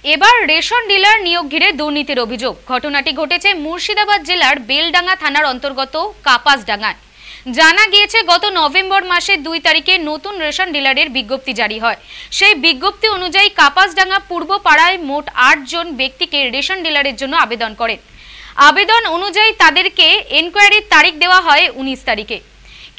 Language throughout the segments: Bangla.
এবার রেশন ডিলার নিয়োগ ঘিরে দুর্নীতির অভিযোগ। ঘটনাটি ঘটেছে মুর্শিদাবাদ জেলার বেলডাঙ্গা থানার অন্তর্গত কাপাসডাঙ্গায়। জানা গিয়েছে গত নভেম্বর মাসের 2 তারিখে নতুন রেশন ডিলারের বিজ্ঞপ্তি জারি হয়। সেই বিজ্ঞপ্তি অনুযায়ী কাপাসডাঙ্গা পূর্ব পাড়ায় মোট 8 জন ব্যক্তিকে রেশন ডিলারের জন্য আবেদন করেন। আবেদন অনুযায়ী তাদেরকে এনকোয়ারির তারিখ দেওয়া হয় 19 তারিখে।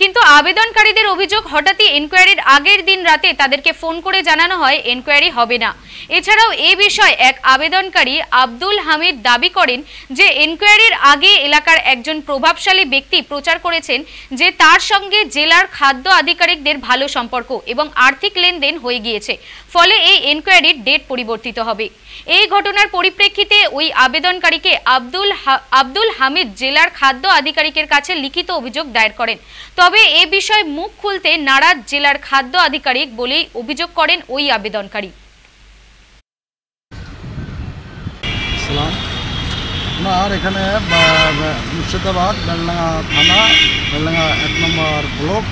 কিন্তু আবেদনকারীদের অভিযোগ, হঠাৎই এনকোয়ারির আগের দিন রাতে তাদেরকে ফোন করে জানানো হয় এনকোয়ারি হবে না। এছাড়াও এই বিষয়ে এক আবেদনকারী আব্দুল হামিদ দাবি করেন যে এনকোয়ারির আগে এলাকার একজন প্রভাবশালী ব্যক্তি প্রচার করেছেন যে তার সঙ্গে জেলার খাদ্য আধিকারিকদের ভালো সম্পর্ক এবং আর্থিক লেনদেন হয়ে গিয়েছে, ফলে এই এনকোয়ারির ডেট পরিবর্তিত হবে। এই ঘটনার পরিপ্রেক্ষিতে ওই আবেদনকারীকে আব্দুল হামিদ জেলার খাদ্য আধিকারিকের কাছে লিখিত অভিযোগ দায়ের করেন। তবে এ বিষয়ে মুখ খুলতে নারাজ জেলার খাদ্য আধিকারিক বলেই অভিযোগ করেন ওই আবেদনকারী। আপনার এখানে মুর্শিদাবাদ বেলডাঙ্গা থানা, বেলডাঙ্গা 1 নম্বর ব্লক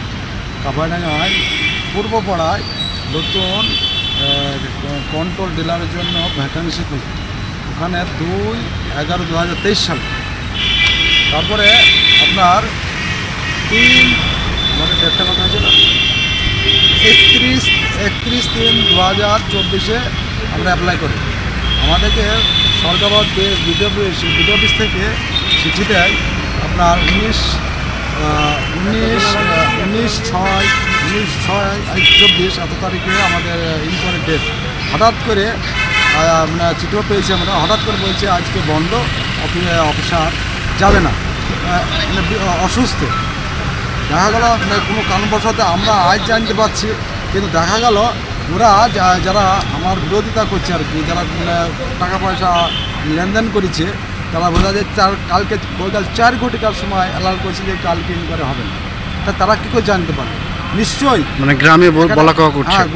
কাপাসডাঙ্গায় পূর্ব পাড়ায় নতুন কন্ট্রোল ডিলারের জন্য ভ্যাকেন্সি খুঁজে, ওখানে 2/11/2023 সালে। তারপরে আপনার 3 আমাদের ডেটটা কথা হয়েছিল 31/3/2024 আমরা অ্যাপ্লাই করি। আমাদেরকে সরকার বিডিও অফিস থেকে চিঠি দেয় আপনার 19/6/24 এত তারিখে আমাদের ইনকোয়ারি ডেট। হঠাৎ করে চিঠিও পেয়েছি আমরা, হঠাৎ করে বলছে আজকে বন্ধ, অফিসার যাবে না, অসুস্থ। দেখা গেল কোনো কারণবশত আমরা আজ জানতে পারছি, কিন্তু দেখা গেল ওরা যারা আমার বিরোধিতা করছে আর কি, যারা টাকা পয়সা লেনদেন করেছে, তারা বোঝা যায় কালকে 4 ঘটিকার সময় অ্যালার্ট করেছে যে কালকে ইনকোয়ারি হবে না। তারা কী করে জানতে পারে? নিশ্চয়ই গ্রামে বলা করছে, হ্যাঁ,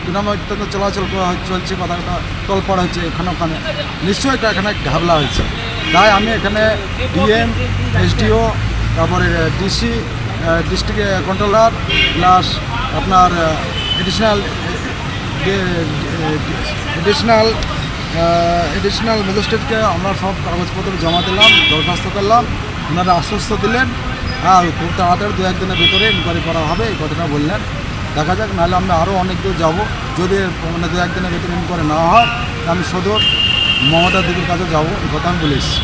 গ্রামে অত্যন্ত চলাচল চলছে, কথাটা তোলপাড় হচ্ছে এখানে ওখানে, নিশ্চয়ই এখানে ঘাবলা হয়েছে। তাই আমি এখানে ডিএম, এসডিও, তারপরে ডিসি, ডিস্ট্রিক্ট কন্ট্রোলার, প্লাস আপনার এডিশনাল ম্যাজিস্ট্রেটকে আমরা সব কাগজপত্র জমা দিলাম, দরখাস্ত করলাম। ওনারা আশ্বস্ত দিলেন খুব তাড়াতাড়ি 2-1 দিনের ভিতরে ইনকোয়ারি করা হবে, এই কথাটা বললেন। দেখা যাক, নাহলে আমরা আরও অনেক দূর যাবো। যদি 2-1 দিনের ভিতরে ইনকোয়ারি না হয়, আমি সদর মমতা দিদির কাছে যাবো, এই কথা আমি বলে এসেছি।